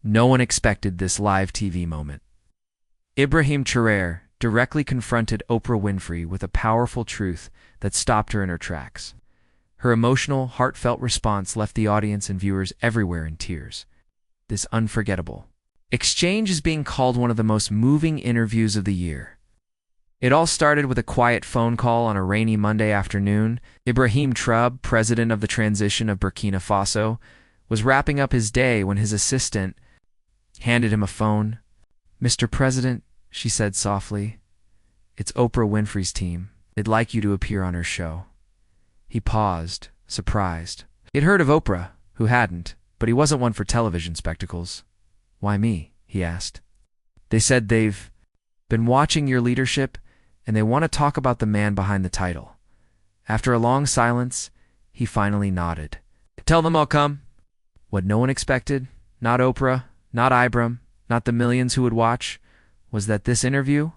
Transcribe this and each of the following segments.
No one expected this live TV moment. Ibrahim Traoré directly confronted Oprah Winfrey with a powerful truth that stopped her in her tracks. Her emotional, heartfelt response left the audience and viewers everywhere in tears. This unforgettable exchange is being called one of the most moving interviews of the year. It all started with a quiet phone call on a rainy Monday afternoon. Ibrahim Traoré, president of the transition of Burkina Faso, was wrapping up his day when his assistant handed him a phone. "Mr. President," she said softly, "it's Oprah Winfrey's team. They'd like you to appear on her show." He paused, surprised. He'd heard of Oprah, who hadn't, but he wasn't one for television spectacles. "Why me?" he asked. "They said they've been watching your leadership, and they want to talk about the man behind the title." After a long silence, he finally nodded. "Tell them I'll come." What no one expected, not Oprah, not Ibrahim, not the millions who would watch, was that this interview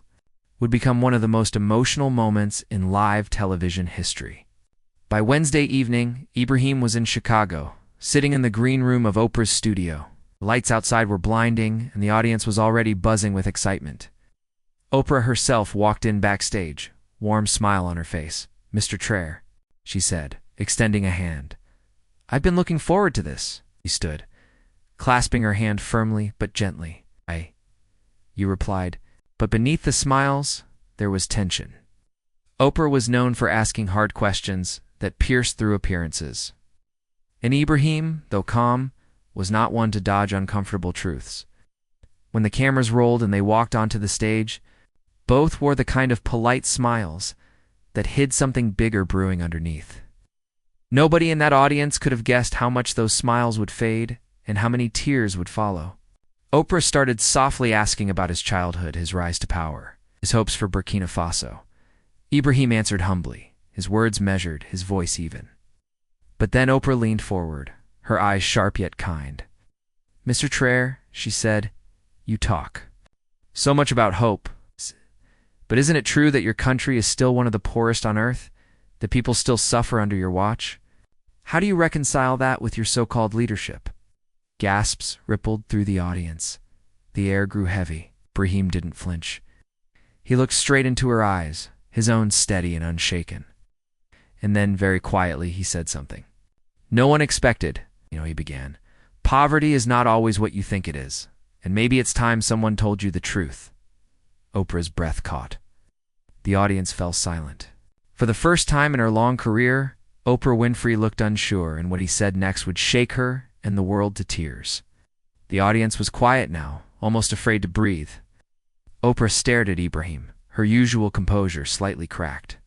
would become one of the most emotional moments in live television history. By Wednesday evening, Ibrahim was in Chicago, sitting in the green room of Oprah's studio. The lights outside were blinding, and the audience was already buzzing with excitement. Oprah herself walked in backstage, warm smile on her face. "Mr. Traoré," she said, extending a hand. "I've been looking forward to this." He stood, clasping her hand firmly but gently. You replied, but beneath the smiles, there was tension. Oprah was known for asking hard questions that pierced through appearances. And Ibrahim, though calm, was not one to dodge uncomfortable truths. When the cameras rolled and they walked onto the stage, both wore the kind of polite smiles that hid something bigger brewing underneath. Nobody in that audience could have guessed how much those smiles would fade and how many tears would follow. Oprah started softly asking about his childhood, his rise to power, his hopes for Burkina Faso. Ibrahim answered humbly, his words measured, his voice even. But then Oprah leaned forward, her eyes sharp yet kind. "Mr. Traoré," she said, "you talk so much about hope. But isn't it true that your country is still one of the poorest on earth? That people still suffer under your watch? How do you reconcile that with your so-called leadership?" Gasps rippled through the audience. The air grew heavy. Ibrahim didn't flinch. He looked straight into her eyes, his own steady and unshaken. And then, very quietly, he said something. "No one expected," he began. "Poverty is not always what you think it is, and maybe it's time someone told you the truth." Oprah's breath caught. The audience fell silent. For the first time in her long career, Oprah Winfrey looked unsure, and what he said next would shake her and the world to tears. The audience was quiet now, almost afraid to breathe. Oprah stared at Ibrahim, her usual composure slightly cracked.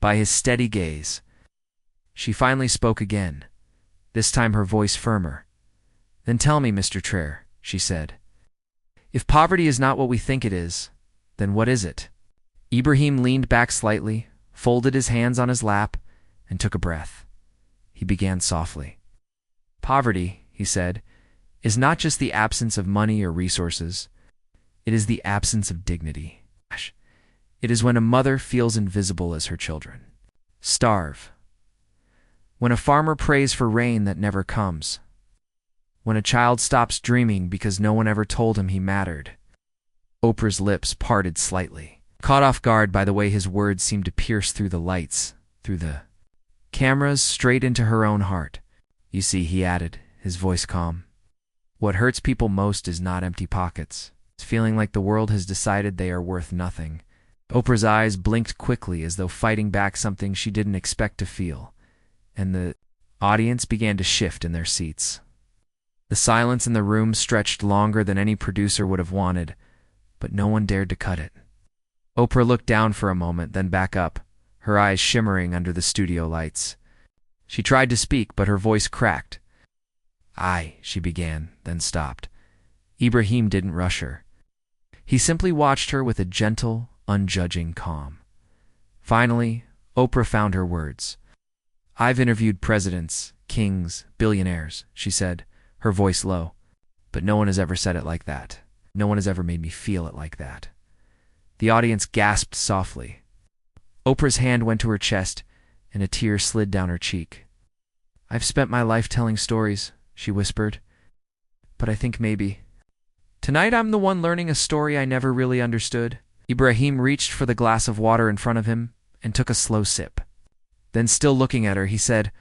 By his steady gaze, she finally spoke again, this time her voice firmer. "Then tell me, Mr. Traoré," she said. "If poverty is not what we think it is, then what is it?" Ibrahim leaned back slightly, folded his hands on his lap, and took a breath. He began softly. "Poverty," he said, "is not just the absence of money or resources. It is the absence of dignity. It is when a mother feels invisible as her children starve. When a farmer prays for rain that never comes. When a child stops dreaming because no one ever told him he mattered." Oprah's lips parted slightly, caught off guard by the way his words seemed to pierce through the lights, through the cameras, straight into her own heart. "You see," he added, his voice calm, "what hurts people most is not empty pockets. It's feeling like the world has decided they are worth nothing." Oprah's eyes blinked quickly as though fighting back something she didn't expect to feel, and the audience began to shift in their seats. The silence in the room stretched longer than any producer would have wanted, but no one dared to cut it. Oprah looked down for a moment, then back up, her eyes shimmering under the studio lights. She tried to speak, but her voice cracked. She began, then stopped. Ibrahim didn't rush her. He simply watched her with a gentle, unjudging calm. Finally, Oprah found her words. "I've interviewed presidents, kings, billionaires," she said, her voice low, "but no one has ever said it like that. No one has ever made me feel it like that." The audience gasped softly. Oprah's hand went to her chest, and a tear slid down her cheek. "I've spent my life telling stories," she whispered, "but I think maybe Tonight I'm the one learning a story I never really understood. Ibrahim reached for the glass of water in front of him and took a slow sip. Then, still looking at her, he said,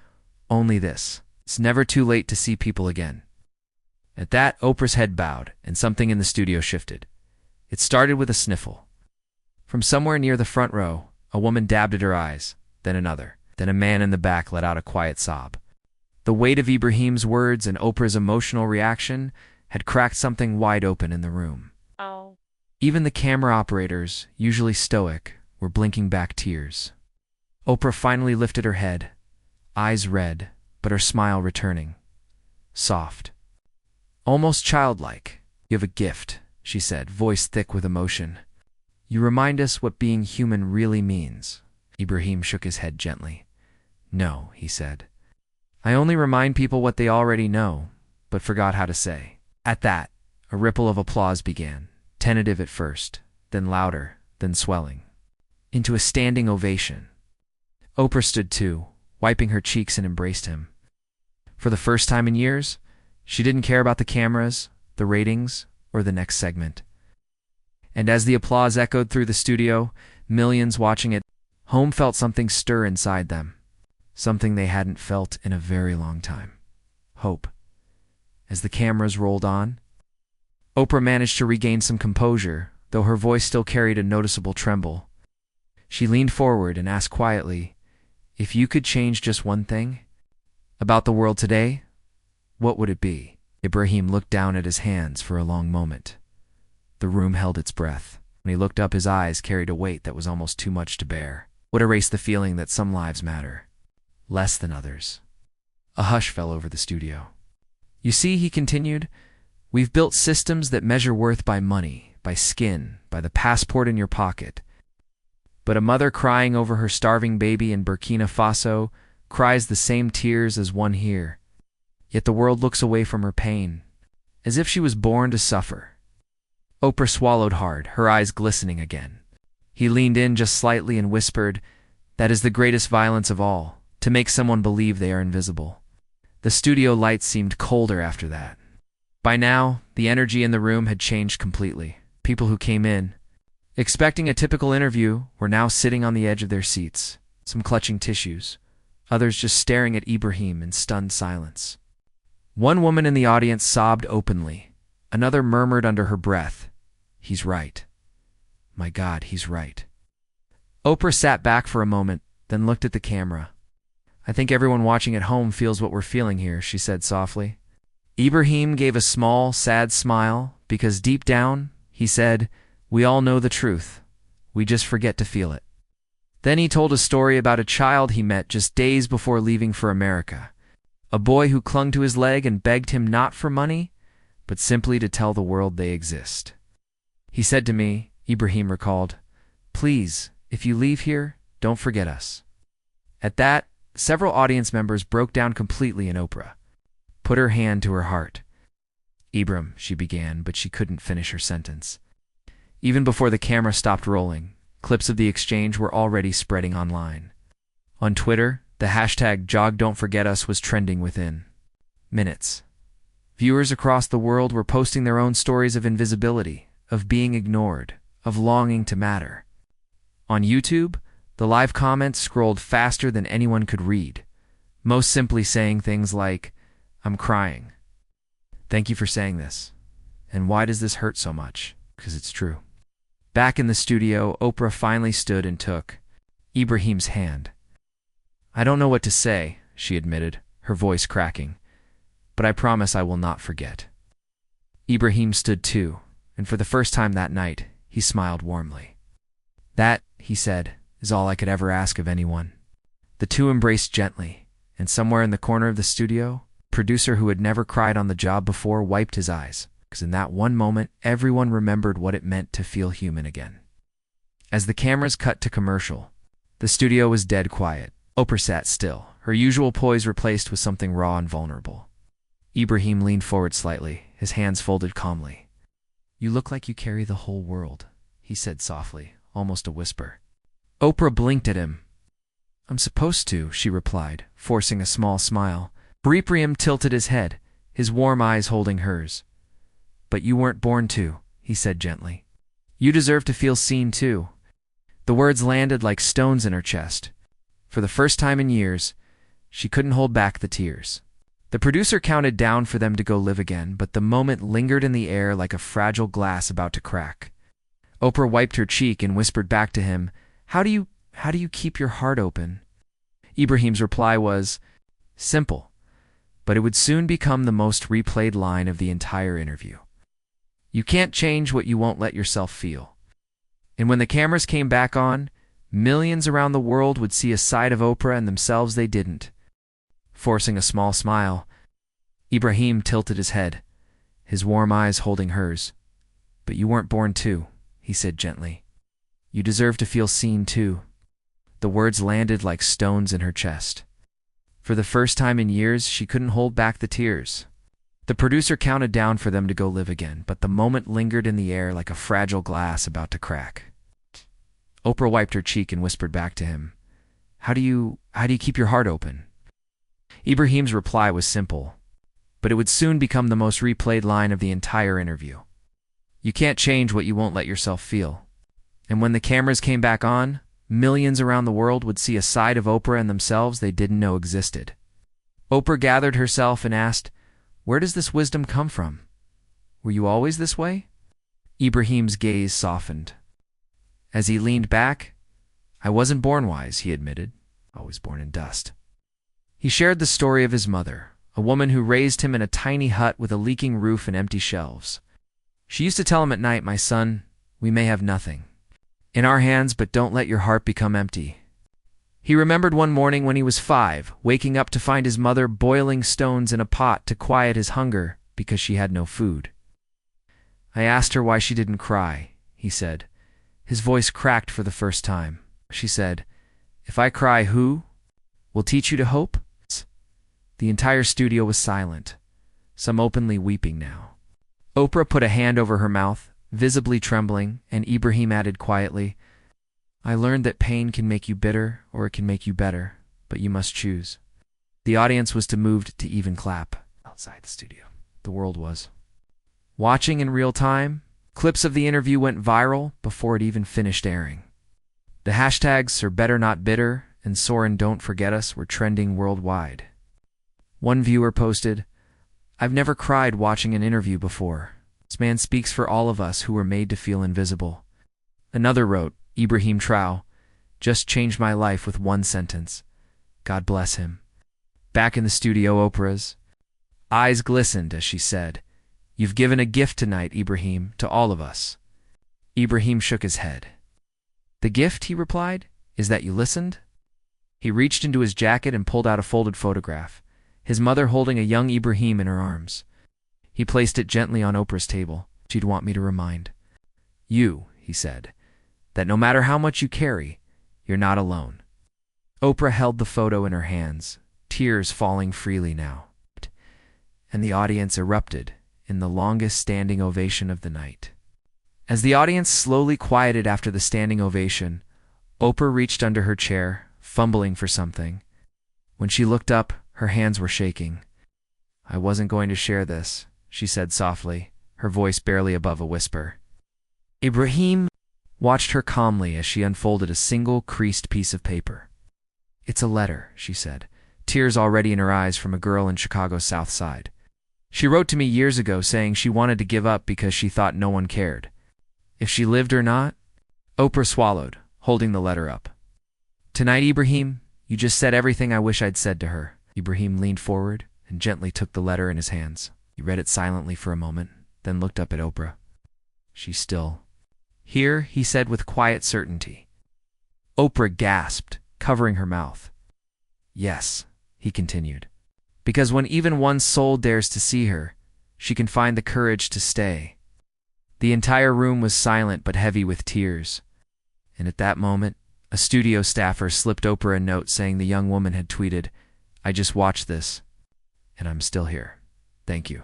"Only this. It's never too late to see people again." At that, Oprah's head bowed, and something in the studio shifted. It started with a sniffle. From somewhere near the front row, a woman dabbed at her eyes, then another. Then a man in the back let out a quiet sob. The weight of Ibrahim's words and Oprah's emotional reaction had cracked something wide open in the room. Oh. Even the camera operators, usually stoic, were blinking back tears. Oprah finally lifted her head, eyes red, but her smile returning. Soft. Almost childlike. "You have a gift," she said, voice thick with emotion. "You remind us what being human really means." Ibrahim shook his head gently. "No," he said. "I only remind people what they already know, but forgot how to say." At that, a ripple of applause began, tentative at first, then louder, then swelling, into a standing ovation. Oprah stood too, wiping her cheeks, and embraced him. For the first time in years, she didn't care about the cameras, the ratings, or the next segment. And as the applause echoed through the studio, millions watching it home felt something stir inside them, something they hadn't felt in a very long time. Hope. As the cameras rolled on, Oprah managed to regain some composure, though her voice still carried a noticeable tremble. She leaned forward and asked quietly, "If you could change just one thing about the world today, what would it be?" Ibrahim looked down at his hands for a long moment. The room held its breath. When he looked up, his eyes carried a weight that was almost too much to bear. Would erase the feeling that some lives matter less than others. A hush fell over the studio. "You see," he continued, "we've built systems that measure worth by money, by skin, by the passport in your pocket. But a mother crying over her starving baby in Burkina Faso cries the same tears as one here. Yet the world looks away from her pain, as if she was born to suffer." Oprah swallowed hard, her eyes glistening again. He leaned in just slightly and whispered, "That is the greatest violence of all, to make someone believe they are invisible." The studio lights seemed colder after that. By now, the energy in the room had changed completely. People who came in, expecting a typical interview, were now sitting on the edge of their seats, some clutching tissues, others just staring at Ibrahim in stunned silence. One woman in the audience sobbed openly. Another murmured under her breath, "He's right. My God, he's right." Oprah sat back for a moment, then looked at the camera. "I think everyone watching at home feels what we're feeling here," she said softly. Ibrahim gave a small, sad smile, because deep down, he said, "We all know the truth. We just forget to feel it." Then he told a story about a child he met just days before leaving for America. A boy who clung to his leg and begged him not for money, but simply to tell the world they exist. "He said to me," Ibrahim recalled, "Please, if you leave here, don't forget us." At that, several audience members broke down completely, and Oprah put her hand to her heart. "Ibram," she began, but she couldn't finish her sentence. Even before the camera stopped rolling, clips of the exchange were already spreading online. On Twitter, the hashtag #JogDon'tForgetUs was trending within minutes. Viewers across the world were posting their own stories of invisibility, of being ignored, of longing to matter. On YouTube, the live comments scrolled faster than anyone could read, most simply saying things like, "I'm crying. Thank you for saying this. And why does this hurt so much? Because it's true." Back in the studio, Oprah finally stood and took Ibrahim's hand. "I don't know what to say," she admitted, her voice cracking, "but I promise I will not forget." Ibrahim stood too, and for the first time that night, he smiled warmly. "That," he said, "is all I could ever ask of anyone." The two embraced gently, and somewhere in the corner of the studio, a producer who had never cried on the job before wiped his eyes, because in that one moment, everyone remembered what it meant to feel human again. As the cameras cut to commercial, the studio was dead quiet. Oprah sat still, her usual poise replaced with something raw and vulnerable. Ibrahim leaned forward slightly, his hands folded calmly. "You look like you carry the whole world," he said softly, almost a whisper. Oprah blinked at him. "I'm supposed to," she replied, forcing a small smile. Ibrahim tilted his head, his warm eyes holding hers. but you weren't born to," he said gently. "You deserve to feel seen too." The words landed like stones in her chest. For the first time in years, she couldn't hold back the tears. The producer counted down for them to go live again, but the moment lingered in the air like a fragile glass about to crack. Oprah wiped her cheek and whispered back to him, How do you keep your heart open?" Ibrahim's reply was simple, but it would soon become the most replayed line of the entire interview. "You can't change what you won't let yourself feel." And when the cameras came back on, millions around the world would see a side of Oprah and themselves they didn't. Forcing a small smile, Ibrahim tilted his head, his warm eyes holding hers. "But you weren't born to," he said gently. "You deserve to feel seen too." The words landed like stones in her chest. For the first time in years, she couldn't hold back the tears. The producer counted down for them to go live again, but the moment lingered in the air like a fragile glass about to crack. Oprah wiped her cheek and whispered back to him, How do you keep your heart open?" Ibrahim's reply was simple, but it would soon become the most replayed line of the entire interview. "You can't change what you won't let yourself feel." And when the cameras came back on, millions around the world would see a side of Oprah and themselves they didn't know existed. Oprah gathered herself and asked, "Where does this wisdom come from? Were you always this way?" Ibrahim's gaze softened. As he leaned back, "I wasn't born wise," he admitted. "Always born in dust." He shared the story of his mother, a woman who raised him in a tiny hut with a leaking roof and empty shelves. She used to tell him at night, "My son, we may have nothing in our hands, but don't let your heart become empty." He remembered one morning when he was 5, waking up to find his mother boiling stones in a pot to quiet his hunger because she had no food. "I asked her why she didn't cry," he said. His voice cracked for the first time. She said, "If I cry, who will teach you to hope?" The entire studio was silent, some openly weeping now. Oprah put a hand over her mouth, visibly trembling, and Ibrahim added quietly, "I learned that pain can make you bitter or it can make you better, but you must choose." The audience was moved to even clap. Outside the studio, the world was. Watching in real time, clips of the interview went viral before it even finished airing. The hashtags #SirBetterNotBitter and Soren Don't Forget Us were trending worldwide. One viewer posted, "I've never cried watching an interview before. This man speaks for all of us who were made to feel invisible." Another wrote, Ibrahim Traoré, "Just changed my life with one sentence. God bless him." Back in the studio, Oprah's eyes glistened as she said, "You've given a gift tonight, Ibrahim, to all of us." Ibrahim shook his head. "The gift," he replied, "is that you listened." He reached into his jacket and pulled out a folded photograph, his mother holding a young Ibrahim in her arms. He placed it gently on Oprah's table. "She'd want me to remind you," he said, "that no matter how much you carry, you're not alone." Oprah held the photo in her hands, tears falling freely now. And the audience erupted in the longest standing ovation of the night. As the audience slowly quieted after the standing ovation, Oprah reached under her chair, fumbling for something. When she looked up, her hands were shaking. "I wasn't going to share this," she said softly, her voice barely above a whisper. Ibrahim watched her calmly as she unfolded a single creased piece of paper. "It's a letter," she said, tears already in her eyes, from a girl in Chicago's South Side. "She wrote to me years ago saying she wanted to give up because she thought no one cared. If she lived or not." Oprah swallowed, holding the letter up. "Tonight, Ibrahim, you just said everything I wish I'd said to her." Ibrahim leaned forward and gently took the letter in his hands. He read it silently for a moment, then looked up at Oprah. "She's still here," he said with quiet certainty. Oprah gasped, covering her mouth. "Yes," he continued, "because when even one soul dares to see her, she can find the courage to stay." The entire room was silent but heavy with tears. And at that moment, a studio staffer slipped Oprah a note saying the young woman had tweeted, "I just watched this, and I'm still here. Thank you."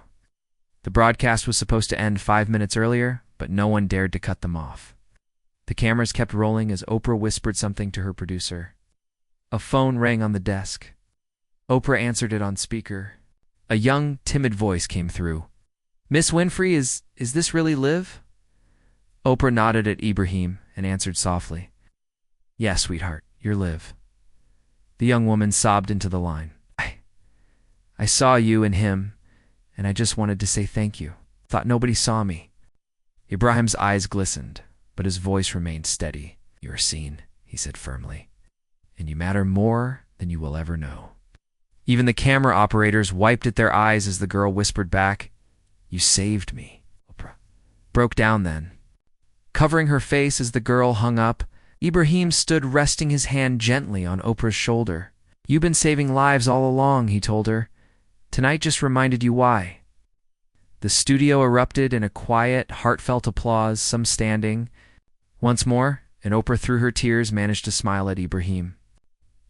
The broadcast was supposed to end 5 minutes earlier, but no one dared to cut them off. The cameras kept rolling as Oprah whispered something to her producer. A phone rang on the desk. Oprah answered it on speaker. A young, timid voice came through. Miss Winfrey, is this really Liv? Oprah nodded at Ibrahim and answered softly. Yes, sweetheart, you're Liv. The young woman sobbed into the line. I saw you and him, and I just wanted to say thank you. Thought nobody saw me. Ibrahim's eyes glistened, but his voice remained steady. You are seen, he said firmly, and you matter more than you will ever know. Even the camera operators wiped at their eyes as the girl whispered back, You saved me. Oprah broke down then. Covering her face as the girl hung up, Ibrahim stood resting his hand gently on Oprah's shoulder. You've been saving lives all along, he told her. Tonight just reminded you why. The studio erupted in a quiet, heartfelt applause, some standing. Once more, and Oprah, through her tears, managed to smile at Ibrahim.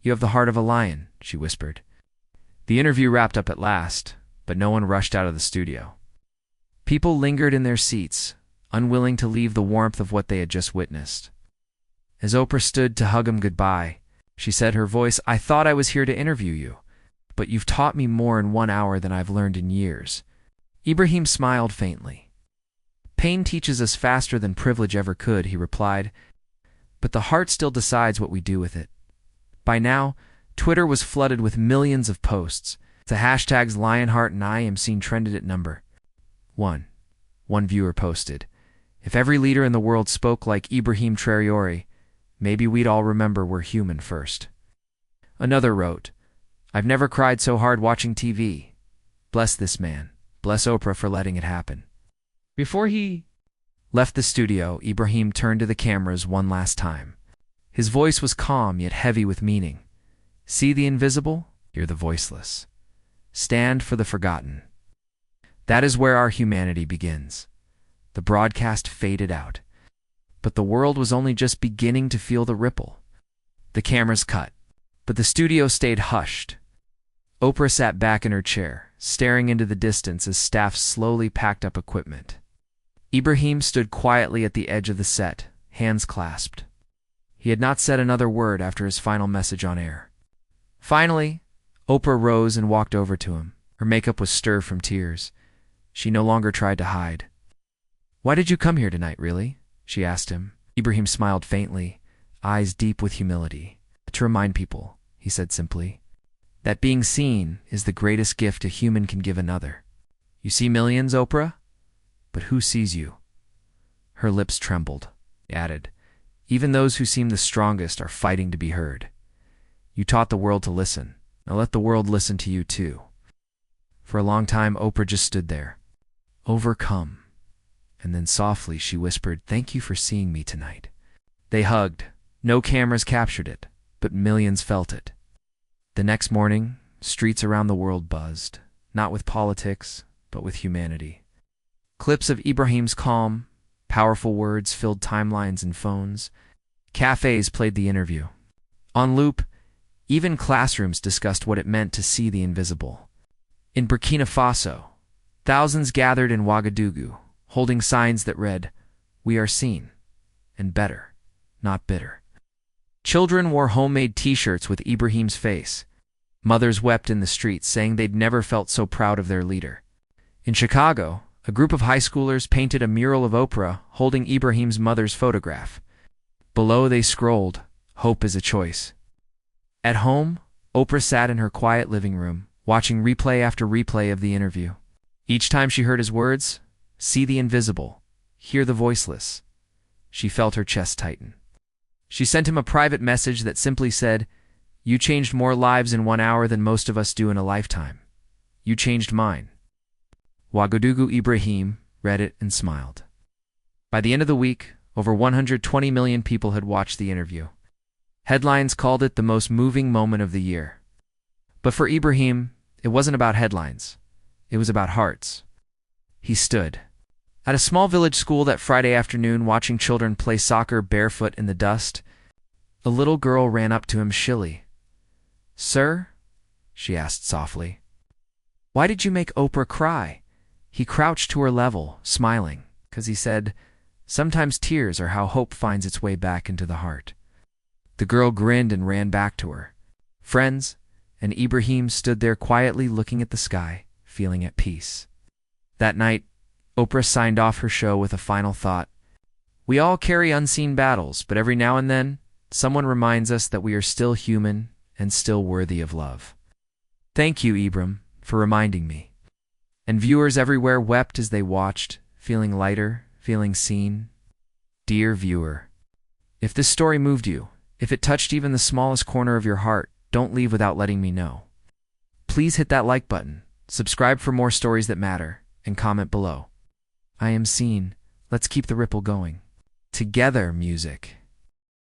You have the heart of a lion, she whispered. The interview wrapped up at last, but no one rushed out of the studio. People lingered in their seats, unwilling to leave the warmth of what they had just witnessed. As Oprah stood to hug him goodbye, she said, her voice, I thought I was here to interview you, but you've taught me more in 1 hour than I've learned in years. Ibrahim smiled faintly. Pain teaches us faster than privilege ever could, he replied, but the heart still decides what we do with it. By now, Twitter was flooded with millions of posts. The hashtags Lionheart and I am seen trended at number 1. One viewer posted, If every leader in the world spoke like Ibrahim Traoré, maybe we'd all remember we're human first. Another wrote, I've never cried so hard watching TV. Bless this man. Bless Oprah for letting it happen. Before he left the studio, Ibrahim turned to the cameras one last time. His voice was calm yet heavy with meaning. See the invisible? Hear the voiceless. Stand for the forgotten. That is where our humanity begins. The broadcast faded out, but the world was only just beginning to feel the ripple. The cameras cut, but the studio stayed hushed. Oprah sat back in her chair, staring into the distance as staff slowly packed up equipment. Ibrahim stood quietly at the edge of the set, hands clasped. He had not said another word after his final message on air. Finally, Oprah rose and walked over to him. Her makeup was stirred from tears. She no longer tried to hide. Why did you come here tonight, really? She asked him. Ibrahim smiled faintly, eyes deep with humility. To remind people, he said simply, that being seen is the greatest gift a human can give another. You see millions, Oprah? But who sees you? Her lips trembled. He added, even those who seem the strongest are fighting to be heard. You taught the world to listen. Now let the world listen to you too. For a long time, Oprah just stood there, overcome. And then softly she whispered, thank you for seeing me tonight. They hugged. No cameras captured it, but millions felt it. The next morning, streets around the world buzzed, not with politics, but with humanity. Clips of Ibrahim's calm, powerful words filled timelines and phones. Cafes played the interview. On loop, even classrooms discussed what it meant to see the invisible. In Burkina Faso, thousands gathered in Ouagadougou, holding signs that read, we are seen, and better, not bitter. Children wore homemade t-shirts with Ibrahim's face. Mothers wept in the streets, saying they'd never felt so proud of their leader. In Chicago, a group of high schoolers painted a mural of Oprah holding Ibrahim's mother's photograph. Below they scrolled, hope is a choice. At home, Oprah sat in her quiet living room, watching replay after replay of the interview. Each time she heard his words, see the invisible, hear the voiceless, she felt her chest tighten. She sent him a private message that simply said, you changed more lives in 1 hour than most of us do in a lifetime. You changed mine. Ouagadougou Ibrahim read it and smiled. By the end of the week, over 120 million people had watched the interview. Headlines called it the most moving moment of the year. But for Ibrahim, it wasn't about headlines. It was about hearts. He stood at a small village school that Friday afternoon, watching children play soccer barefoot in the dust. A little girl ran up to him shrilly. Sir, she asked softly, why did you make Oprah cry? He crouched to her level, smiling, because he said, sometimes tears are how hope finds its way back into the heart. The girl grinned and ran back to her friends, and Ibrahim stood there quietly looking at the sky, feeling at peace. That night, Oprah signed off her show with a final thought. We all carry unseen battles, but every now and then, someone reminds us that we are still human and still worthy of love. Thank you, Ibrahim, for reminding me. And viewers everywhere wept as they watched, feeling lighter, feeling seen. Dear viewer, if this story moved you, if it touched even the smallest corner of your heart, don't leave without letting me know. Please hit that like button, subscribe for more stories that matter, and comment below. I am seen. Let's keep the ripple going. Together, music.